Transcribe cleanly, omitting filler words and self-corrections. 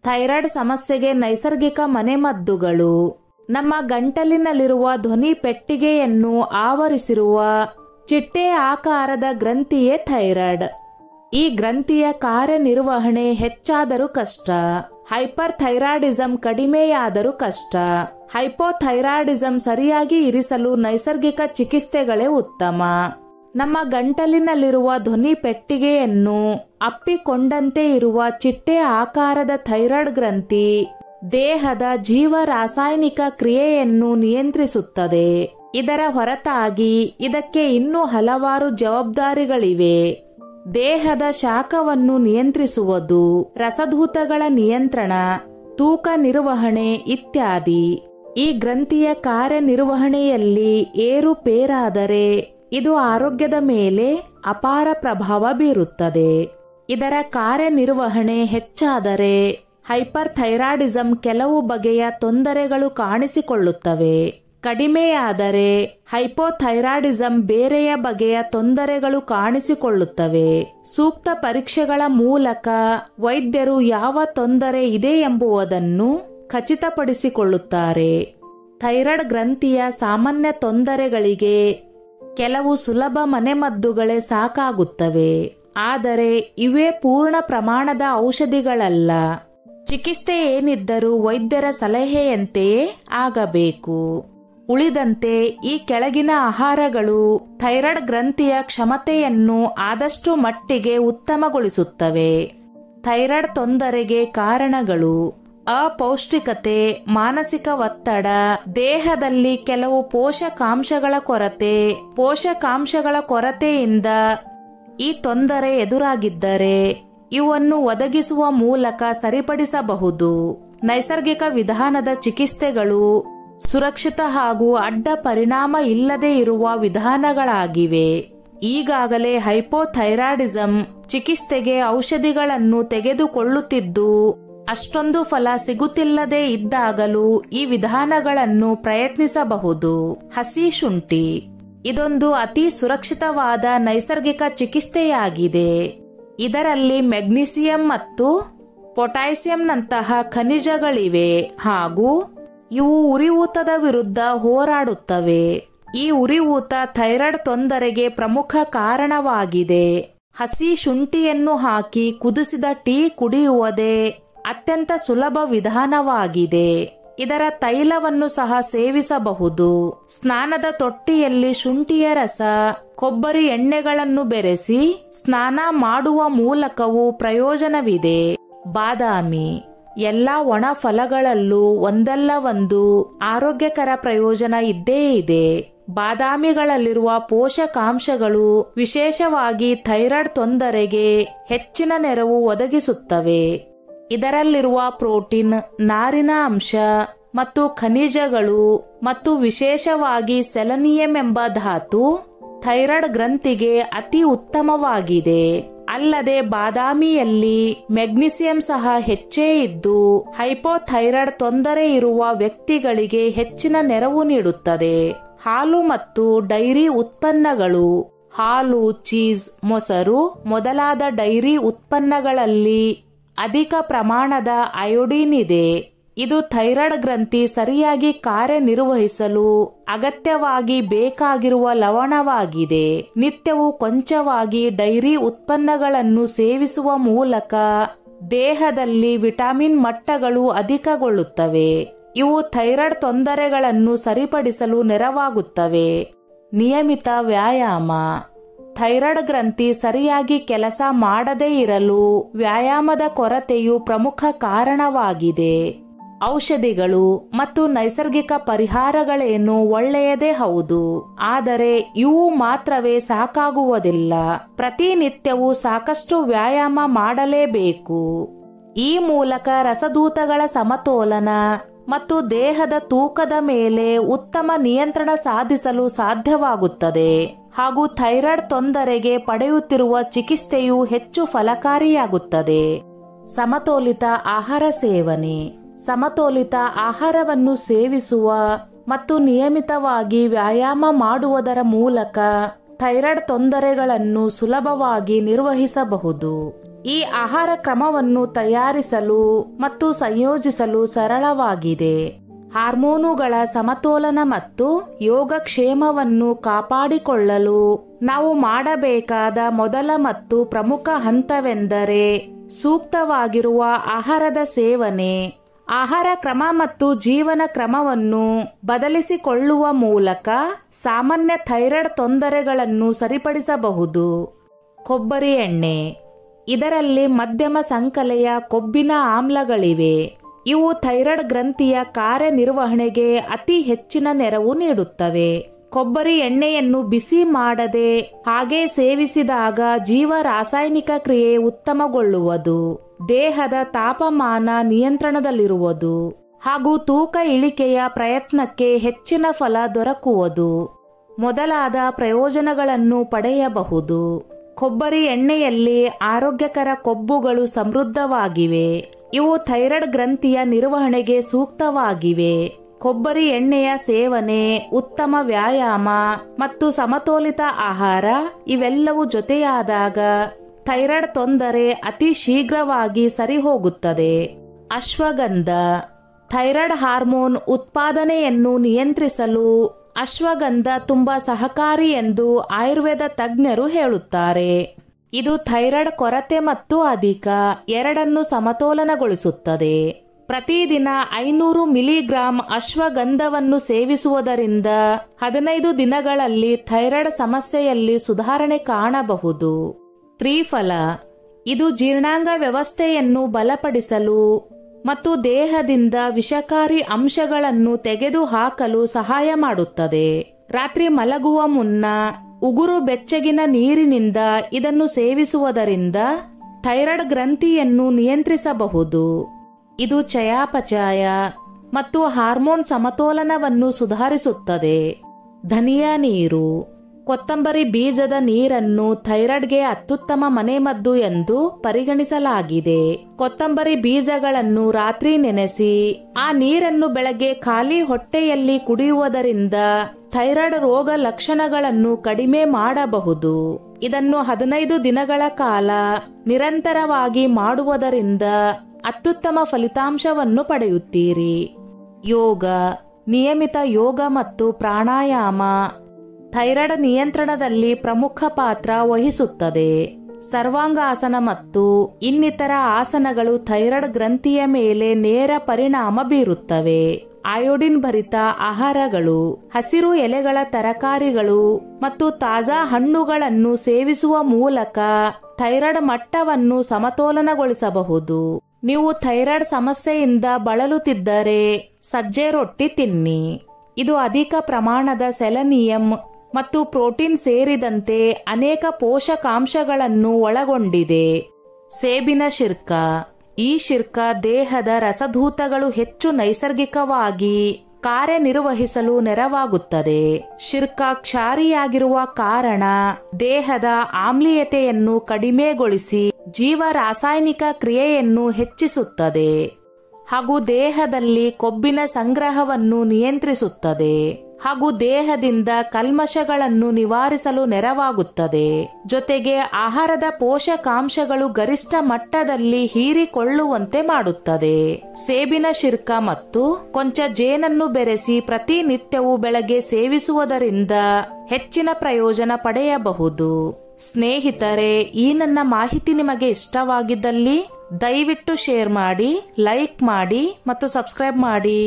Thyroid ಸಮಸ್ಯೆಗೆ ನೈಸರ್ಗಿಕ ಮನೆಮದ್ದುಗಳು. ನಮ್ಮ ಗಂಟಲಿನಲ್ಲಿರುವ ಧ್ವನಿ ಪೆಟ್ಟಿಗೆಯನ್ನು ಆವರಿಸಿರುವ ಚಿಟ್ಟೆ ಆಕಾರದ ಗ್ರಂಥಿಯೇ ಥೈರಾಯ್ಡ್. ಈ ಗ್ರಂಥಿಯ ಕಾರ್ಯನಿರ್ವಹಣೆ ಹೆಚ್ಚಾದರೂ ಕಷ್ಟ. ಹೈಪರ್ ಥೈರಾಯ್ಡಿಸಂ ಕಡಿಮೆಯಾದರೂ ಕಷ್ಟ. ಹೈಪೋಥೈರಾಯ್ಡಿಸಂ ಸರಿಯಾಗಿ ಇರಿಸಲು ನೈಸರ್ಗಿಕ ಚಿಕಿತ್ಸೆಗಳೇ ಉತ್ತಮ. ನಮ್ಮ ಗಂಟಲಿನಲ್ಲಿರುವ ಧ್ವನಿ ಪೆಟ್ಟಿಗೆಯನ್ನು ಅಪ್ಪಿಕೊಂಡಂತೆ ಇರುವ ಚಿಟ್ಟೆ ಆಕಾರದ ಥೈರಾಯ್ಡ್ ಗ್ರಂಥಿ ದೇಹದ ಜೀವ ರಾಸಾಯನಿಕ ಕ್ರಿಯೆಯನ್ನು ನಿಯಂತ್ರಿಸುತ್ತದೆ. ಇದರ ಹೊರತಾಗಿ ಇದಕ್ಕೆ ಇನ್ನೂ ಹಲವಾರು ಜವಾಬ್ದಾರಿಗಳಿವೆ. ದೇಹದ ಶಾಖವನ್ನು ನಿಯಂತ್ರಿಸುವುದು, ರಸದೂತಗಳ ನಿಯಂತ್ರಣ, ತೂಕ ನಿರ್ವಹಣೆ ಇತ್ಯಾದಿ. ಈ ಗ್ರಂಥಿಯ ಕಾರ್ಯನಿರ್ವಹಣೆಯಲ್ಲಿ ಏರುಪೇರಾದರೆ ಇದು ಆರೋಗ್ಯದ ಮೇಲೆ ಅಪಾರ ಪ್ರಭಾವ ಬೀರುತ್ತದೆ. ಇದರ ಕಾರ್ಯನಿರ್ವಹಣೆ ಹೆಚ್ಚಾದರೆ ಹೈಪರ್ ಥೈರಾಯ್ಡಿಸಂ ಕೆಲವು ಬಗೆಯ ತೊಂದರೆಗಳು ಕಾಣಿಸಿಕೊಳ್ಳುತ್ತವೆ. ಕಡಿಮೆಯಾದರೆ ಹೈಪೋಥೈರಾಯ್ಡಿಸಂ ಬೇರೆಯ ಬಗೆಯ ತೊಂದರೆಗಳು ಕಾಣಿಸಿಕೊಳ್ಳುತ್ತವೆ. ಸೂಕ್ತ ಪರೀಕ್ಷೆಗಳ ಮೂಲಕ ವೈದ್ಯರು ಯಾವ ತೊಂದರೆ ಇದೆ ಎಂಬುದನ್ನು ಖಚಿತಪಡಿಸಿಕೊಳ್ಳುತ್ತಾರೆ. ಥೈರಾಯ್ಡ್ ಗ್ರಂಥಿಯ ಸಾಮಾನ್ಯ ತೊಂದರೆಗಳಿಗೆ ಕೆಲವು ಸುಲಭ ಮನೆಮದ್ದುಗಳೇ ಸಾಕಾಗುತ್ತವೆ. ಆದರೆ ಇವೇ ಪೂರ್ಣ ಪ್ರಮಾಣದ ಔಷಧಿಗಳಲ್ಲ. ಚಿಕಿತ್ಸೆ ಏನಿದ್ದರೂ ವೈದ್ಯರ ಸಲಹೆಯಂತೆಯೇ ಆಗಬೇಕು. ಉಳಿದಂತೆ ಈ ಕೆಳಗಿನ ಆಹಾರಗಳು ಥೈರಾಯ್ಡ್ ಗ್ರಂಥಿಯ ಕ್ಷಮತೆಯನ್ನು ಆದಷ್ಟು ಮಟ್ಟಿಗೆ ಉತ್ತಮಗೊಳಿಸುತ್ತವೆ. ಥೈರಾಯ್ಡ್ ತೊಂದರೆಗೆ ಕಾರಣಗಳು: ಅಪೌಷ್ಟಿಕತೆ, ಮಾನಸಿಕ ಒತ್ತಡ, ದೇಹದಲ್ಲಿ ಕೆಲವು ಪೋಷಕಾಂಶಗಳ ಕೊರತೆ. ಪೋಷಕಾಂಶಗಳ ಕೊರತೆಯಿಂದ ಈ ತೊಂದರೆ ಎದುರಾಗಿದ್ದರೆ ಇವನ್ನು ಒದಗಿಸುವ ಮೂಲಕ ಸರಿಪಡಿಸಬಹುದು. ನೈಸರ್ಗಿಕ ವಿಧಾನದ ಚಿಕಿತ್ಸೆಗಳು ಸುರಕ್ಷಿತ ಹಾಗೂ ಅಡ್ಡ ಪರಿಣಾಮ ಇಲ್ಲದೆ ಇರುವ ವಿಧಾನಗಳಾಗಿವೆ. ಈಗಾಗಲೇ ಹೈಪೋಥೈರಾಯ್ಡಿಸಂ ಚಿಕಿತ್ಸೆಗೆ ಔಷಧಿಗಳನ್ನು ತೆಗೆದುಕೊಳ್ಳುತ್ತಿದ್ದು ಅಷ್ಟೊಂದು ಫಲ ಸಿಗುತ್ತಿಲ್ಲದೆ ಇದ್ದಾಗಲೂ ಈ ವಿಧಾನಗಳನ್ನು ಪ್ರಯತ್ನಿಸಬಹುದು. ಹಸಿ ಶುಂಠಿ ಇದೊಂದು ಅತಿ ಸುರಕ್ಷಿತವಾದ ನೈಸರ್ಗಿಕ ಚಿಕಿತ್ಸೆಯಾಗಿದೆ. ಇದರಲ್ಲಿ ಮೆಗ್ನೀಸಿಯಂ ಮತ್ತು ಪೊಟ್ಯಾಸಿಯಂನಂತಹ ಖನಿಜಗಳಿವೆ ಹಾಗೂ ಇವು ಉರಿಯೂತದ ವಿರುದ್ಧ ಹೋರಾಡುತ್ತವೆ. ಈ ಉರಿಯೂತ ಥೈರಾಯ್ಡ್ ತೊಂದರೆಗೆ ಪ್ರಮುಖ ಕಾರಣವಾಗಿದೆ. ಹಸಿ ಶುಂಠಿಯನ್ನು ಹಾಕಿ ಕುದಿಸಿದ ಟೀ ಕುಡಿಯುವುದೇ ಅತ್ಯಂತ ಸುಲಭ ವಿಧಾನವಾಗಿದೆ. ಇದರ ತೈಲವನ್ನು ಸಹ ಸೇವಿಸಬಹುದು. ಸ್ನಾನದ ತೊಟ್ಟಿಯಲ್ಲಿ ಶುಂಠಿಯ ರಸ, ಕೊಬ್ಬರಿ ಎಣ್ಣೆಗಳನ್ನು ಬೆರೆಸಿ ಸ್ನಾನ ಮಾಡುವ ಮೂಲಕವೂ ಪ್ರಯೋಜನವಿದೆ. ಬಾದಾಮಿ ಎಲ್ಲಾ ಒಣ ಫಲಗಳಲ್ಲೂ ಒಂದಲ್ಲ ಒಂದು ಆರೋಗ್ಯಕರ ಪ್ರಯೋಜನ ಇದ್ದೇ ಇದೆ. ಬಾದಾಮಿಗಳಲ್ಲಿರುವ ಪೋಷಕಾಂಶಗಳು ವಿಶೇಷವಾಗಿ ಥೈರಾಯ್ಡ್ ತೊಂದರೆಗೆ ಹೆಚ್ಚಿನ ನೆರವು ಒದಗಿಸುತ್ತವೆ. ಇದರಲ್ಲಿರುವ ಪ್ರೋಟೀನ್, ನಾರಿನ ಅಂಶ ಮತ್ತು ಖನಿಜಗಳು ಮತ್ತು ವಿಶೇಷವಾಗಿ ಸೆಲೆನಿಯಂ ಎಂಬ ಧಾತು ಥೈರಾಯ್ಡ್ ಗ್ರಂಥಿಗೆ ಅತಿ ಉತ್ತಮವಾಗಿದೆ. ಅಲ್ಲದೆ ಬಾದಾಮಿಯಲ್ಲಿ ಮೆಗ್ನೀಸಿಯಂ ಸಹ ಹೆಚ್ಚೇ ಇದ್ದು ಹೈಪೋಥೈರಾಯ್ಡ್ ತೊಂದರೆ ಇರುವ ವ್ಯಕ್ತಿಗಳಿಗೆ ಹೆಚ್ಚಿನ ನೆರವು ನೀಡುತ್ತದೆ. ಹಾಲು ಮತ್ತು ಡೈರಿ ಉತ್ಪನ್ನಗಳು: ಹಾಲು, ಚೀಸ್, ಮೊಸರು ಮೊದಲಾದ ಡೈರಿ ಉತ್ಪನ್ನಗಳಲ್ಲಿ ಅಧಿಕ ಪ್ರಮಾಣದ ಅಯೋಡಿನ್ ಇದೆ. ಇದು ಥೈರಾಯ್ಡ್ ಗ್ರಂಥಿ ಸರಿಯಾಗಿ ಕಾರ್ಯನಿರ್ವಹಿಸಲು ಅಗತ್ಯವಾಗಿ ಬೇಕಾಗಿರುವ ಲವಣವಾಗಿದೆ. ನಿತ್ಯವೂ ಕೊಂಚವಾಗಿ ಡೈರಿ ಉತ್ಪನ್ನಗಳನ್ನು ಸೇವಿಸುವ ಮೂಲಕ ದೇಹದಲ್ಲಿ ವಿಟಮಿನ್ ಮಟ್ಟಗಳು ಅಧಿಕಗೊಳ್ಳುತ್ತವೆ. ಇವು ಥೈರಾಯ್ಡ್ ತೊಂದರೆಗಳನ್ನು ಸರಿಪಡಿಸಲು ನೆರವಾಗುತ್ತವೆ. ನಿಯಮಿತ ವ್ಯಾಯಾಮ: ಥೈರಾಯ್ಡ್ ಗ್ರಂಥಿ ಸರಿಯಾಗಿ ಕೆಲಸ ಮಾಡದೇ ಇರಲು ವ್ಯಾಯಾಮದ ಕೊರತೆಯು ಪ್ರಮುಖ ಕಾರಣವಾಗಿದೆ. ಔಷಧಿಗಳು ಮತ್ತು ನೈಸರ್ಗಿಕ ಪರಿಹಾರಗಳೇನು ಒಳ್ಳೆಯದೇ ಹೌದು, ಆದರೆ ಇವು ಮಾತ್ರವೇ ಸಾಕಾಗುವುದಿಲ್ಲ. ಪ್ರತಿನಿತ್ಯವೂ ಸಾಕಷ್ಟು ವ್ಯಾಯಾಮ ಮಾಡಲೇಬೇಕು. ಈ ಮೂಲಕ ರಸದೂತಗಳ ಸಮತೋಲನ ಮತ್ತು ದೇಹದ ತೂಕದ ಮೇಲೆ ಉತ್ತಮ ನಿಯಂತ್ರಣ ಸಾಧಿಸಲು ಸಾಧ್ಯವಾಗುತ್ತದೆ ಹಾಗೂ ಥೈರಾಯ್ಡ್ ತೊಂದರೆಗೆ ಪಡೆಯುತ್ತಿರುವ ಚಿಕಿತ್ಸೆಯು ಹೆಚ್ಚು ಫಲಕಾರಿಯಾಗುತ್ತದೆ. ಸಮತೋಲಿತ ಆಹಾರ ಸೇವನೆ: ಸಮತೋಲಿತ ಆಹಾರವನ್ನು ಸೇವಿಸುವ ಮತ್ತು ನಿಯಮಿತವಾಗಿ ವ್ಯಾಯಾಮ ಮಾಡುವುದರ ಮೂಲಕ ಥೈರಾಯ್ಡ್ ತೊಂದರೆಗಳನ್ನು ಸುಲಭವಾಗಿ ನಿರ್ವಹಿಸಬಹುದು. ಈ ಆಹಾರ ಕ್ರಮವನ್ನು ತಯಾರಿಸಲು ಮತ್ತು ಸಂಯೋಜಿಸಲು ಸರಳವಾಗಿದೆ. ಹಾರ್ಮೋನುಗಳ ಸಮತೋಲನ ಮತ್ತು ಯೋಗಕ್ಷೇಮವನ್ನು ಕಾಪಾಡಿಕೊಳ್ಳಲು ನಾವು ಮಾಡಬೇಕಾದ ಮೊದಲ ಮತ್ತು ಪ್ರಮುಖ ಹಂತವೆಂದರೆ ಸೂಕ್ತವಾಗಿರುವ ಆಹಾರದ ಸೇವನೆ. ಆಹಾರ ಕ್ರಮ ಮತ್ತು ಜೀವನ ಕ್ರಮವನ್ನು ಬದಲಿಸಿಕೊಳ್ಳುವ ಮೂಲಕ ಸಾಮಾನ್ಯ ಥೈರಾಯ್ಡ್ ತೊಂದರೆಗಳನ್ನು ಸರಿಪಡಿಸಬಹುದು. ಕೊಬ್ಬರಿ ಎಣ್ಣೆ. ಇದರಲ್ಲಿ ಮಧ್ಯಮ ಸಂಕಲೆಯ ಕೊಬ್ಬಿನ ಆಮ್ಲಗಳಿವೆ. ಇವು ಥೈರಾಯ್ಡ್ ಗ್ರಂಥಿಯ ಕಾರ್ಯನಿರ್ವಹಣೆಗೆ ಅತಿ ಹೆಚ್ಚಿನ ನೆರವು ನೀಡುತ್ತವೆ. ಕೊಬ್ಬರಿ ಎಣ್ಣೆಯನ್ನು ಬಿಸಿ ಮಾಡದೆ ಹಾಗೆ ಸೇವಿಸಿದಾಗ ಜೀವ ರಾಸಾಯನಿಕ ಕ್ರಿಯೆ ಉತ್ತಮಗೊಳ್ಳುವುದು, ದೇಹದ ತಾಪಮಾನ ನಿಯಂತ್ರಣದಲ್ಲಿರುವುದು ಹಾಗೂ ತೂಕ ಇಳಿಕೆಯ ಪ್ರಯತ್ನಕ್ಕೆ ಹೆಚ್ಚಿನ ಫಲ ದೊರಕುವುದು ಮೊದಲಾದ ಪ್ರಯೋಜನಗಳನ್ನು ಪಡೆಯಬಹುದು. ಕೊಬ್ಬರಿ ಎಣ್ಣೆಯಲ್ಲಿ ಆರೋಗ್ಯಕರ ಕೊಬ್ಬುಗಳು ಸಮೃದ್ಧವಾಗಿವೆ. ಇವು ಥೈರಾಯ್ಡ್ ಗ್ರಂಥಿಯ ನಿರ್ವಹಣೆಗೆ ಸೂಕ್ತವಾಗಿವೆ. ಕೊಬ್ಬರಿ ಎಣ್ಣೆಯ ಸೇವನೆ, ಉತ್ತಮ ವ್ಯಾಯಾಮ ಮತ್ತು ಸಮತೋಲಿತ ಆಹಾರ ಇವೆಲ್ಲವೂ ಜೊತೆಯಾದಾಗ ಥೈರಾಯ್ಡ್ ತೊಂದರೆ ಅತಿ ಶೀಘ್ರವಾಗಿ ಸರಿಹೋಗುತ್ತದೆ. ಅಶ್ವಗಂಧ. ಥೈರಾಯ್ಡ್ ಹಾರ್ಮೋನ್ ಉತ್ಪಾದನೆಯನ್ನು ನಿಯಂತ್ರಿಸಲು ಅಶ್ವಗಂಧ ತುಂಬಾ ಸಹಕಾರಿ ಎಂದು ಆಯುರ್ವೇದ ತಜ್ಞರು ಹೇಳುತ್ತಾರೆ. ಇದು ಥೈರಾಯ್ಡ್ ಕೊರತೆ ಮತ್ತು ಅಧಿಕ ಎರಡನ್ನು ಸಮತೋಲನಗೊಳಿಸುತ್ತದೆ. ಪ್ರತಿದಿನ 500 ಮಿಲಿಗ್ರಾಂ ಅಶ್ವಗಂಧವನ್ನು ಸೇವಿಸುವುದರಿಂದ 15 ದಿನಗಳಲ್ಲಿ ಥೈರಾಯ್ಡ್ ಸಮಸ್ಯೆಯಲ್ಲಿ ಸುಧಾರಣೆ ಕಾಣಬಹುದು. ತ್ರಿಫಲ. ಇದು ಜೀರ್ಣಾಂಗ ವ್ಯವಸ್ಥೆಯನ್ನು ಬಲಪಡಿಸಲು ಮತ್ತು ದೇಹದಿಂದ ವಿಷಕಾರಿ ಅಂಶಗಳನ್ನು ತೆಗೆದುಹಾಕಲು ಸಹಾಯ ಮಾಡುತ್ತದೆ. ರಾತ್ರಿ ಮಲಗುವ ಮುನ್ನ ಉಗುರು ಬೆಚ್ಚಗಿನ ನೀರಿನಿಂದ ಇದನ್ನು ಸೇವಿಸುವುದರಿಂದ ಥೈರಾಯ್ಡ್ ಗ್ರಂಥಿಯನ್ನು ನಿಯಂತ್ರಿಸಬಹುದು. ಇದು ಚಯಾಪಚಯ ಮತ್ತು ಹಾರ್ಮೋನ್ ಸಮತೋಲನವನ್ನು ಸುಧಾರಿಸುತ್ತದೆ. ಧನಿಯಾ ನೀರು. ಕೊತ್ತಂಬರಿ ಬೀಜದ ನೀರನ್ನು ಥೈರಾಯ್ಡ್ಗೆ ಅತ್ಯುತ್ತಮ ಮನೆಮದ್ದು ಎಂದು ಪರಿಗಣಿಸಲಾಗಿದೆ. ಕೊತ್ತಂಬರಿ ಬೀಜಗಳನ್ನು ರಾತ್ರಿ ನೆನೆಸಿ ಆ ನೀರನ್ನು ಬೆಳಗ್ಗೆ ಖಾಲಿ ಹೊಟ್ಟೆಯಲ್ಲಿ ಕುಡಿಯುವುದರಿಂದ ಥೈರಾಯ್ಡ್ ರೋಗ ಲಕ್ಷಣಗಳನ್ನು ಕಡಿಮೆ ಮಾಡಬಹುದು. ಇದನ್ನು 15 ದಿನಗಳ ಕಾಲ ನಿರಂತರವಾಗಿ ಮಾಡುವುದರಿಂದ ಅತ್ಯುತ್ತಮ ಫಲಿತಾಂಶವನ್ನು ಪಡೆಯುತ್ತೀರಿ. ಯೋಗ. ನಿಯಮಿತ ಯೋಗ ಮತ್ತು ಪ್ರಾಣಾಯಾಮ ಥೈರಾಯ್ಡ್ ನಿಯಂತ್ರಣದಲ್ಲಿ ಪ್ರಮುಖ ಪಾತ್ರ ವಹಿಸುತ್ತದೆ. ಸರ್ವಾಂಗಾಸನ ಮತ್ತು ಇನ್ನಿತರ ಆಸನಗಳು ಥೈರಾಯ್ಡ್ ಗ್ರಂಥಿಯ ಮೇಲೆ ನೇರ ಪರಿಣಾಮ ಬೀರುತ್ತವೆ. ಅಯೋಡಿನ್ ಭರಿತ ಆಹಾರಗಳು, ಹಸಿರು ಎಲೆಗಳ ತರಕಾರಿಗಳು ಮತ್ತು ತಾಜಾ ಹಣ್ಣುಗಳನ್ನು ಸೇವಿಸುವ ಮೂಲಕ ಥೈರಾಯ್ಡ್ ಮಟ್ಟವನ್ನು ಸಮತೋಲನಗೊಳಿಸಬಹುದು. ನೀವು ಥೈರಾಯ್ಡ್ ಸಮಸ್ಯೆಯಿಂದ ಬಳಲುತ್ತಿದ್ದರೆ ಸಜ್ಜೆ ರೊಟ್ಟಿ ತಿನ್ನಿ. ಇದು ಅಧಿಕ ಪ್ರಮಾಣದ ಸೆಲೆನಿಯಂ ಮತ್ತು ಪ್ರೋಟೀನ್ ಸೇರಿದಂತೆ ಅನೇಕ ಪೋಷಕಾಂಶಗಳನ್ನು ಒಳಗೊಂಡಿದೆ. ಸೇಬಿನ ಶಿರ್ಕ. ಈ ಶಿರ್ಕ ದೇಹದ ರಸದೂತಗಳು ಹೆಚ್ಚು ನೈಸರ್ಗಿಕವಾಗಿ ಕಾರ್ಯನಿರ್ವಹಿಸಲು ನೆರವಾಗುತ್ತದೆ. ಶಿರ್ಕ ಕ್ಷಾರಿಯಾಗಿರುವ ಕಾರಣ ದೇಹದ ಆಮ್ಲೀಯತೆಯನ್ನು ಕಡಿಮೆಗೊಳಿಸಿ ಜೀವ ರಾಸಾಯನಿಕ ಕ್ರಿಯೆಯನ್ನು ಹೆಚ್ಚಿಸುತ್ತದೆ ಹಾಗೂ ದೇಹದಲ್ಲಿ ಕೊಬ್ಬಿನ ಸಂಗ್ರಹವನ್ನು ನಿಯಂತ್ರಿಸುತ್ತದೆ ಹಾಗೂ ದೇಹದಿಂದ ಕಲ್ಮಶಗಳನ್ನು ನಿವಾರಿಸಲು ನೆರವಾಗುತ್ತದೆ. ಜೊತೆಗೆ ಆಹಾರದ ಪೋಷಕಾಂಶಗಳು ಗರಿಷ್ಠ ಮಟ್ಟದಲ್ಲಿ ಹೀರಿಕೊಳ್ಳುವಂತೆ ಮಾಡುತ್ತದೆ. ಸೇಬಿನ ಶಿರ್ಕ ಮತ್ತು ಕೊಂಚ ಜೇನನ್ನು ಬೆರೆಸಿ ಪ್ರತಿನಿತ್ಯವೂ ಬೆಳಗ್ಗೆ ಸೇವಿಸುವುದರಿಂದ ಹೆಚ್ಚಿನ ಪ್ರಯೋಜನ ಪಡೆಯಬಹುದು. ಸ್ನೇಹಿತರೆ, ಈ ನನ್ನ ಮಾಹಿತಿ ನಿಮಗೆ ಇಷ್ಟವಾಗಿದ್ದಲ್ಲಿ ದಯವಿಟ್ಟು ಶೇರ್ ಮಾಡಿ, ಲೈಕ್ ಮಾಡಿ ಮತ್ತು ಸಬ್ಸ್ಕ್ರೈಬ್ ಮಾಡಿ.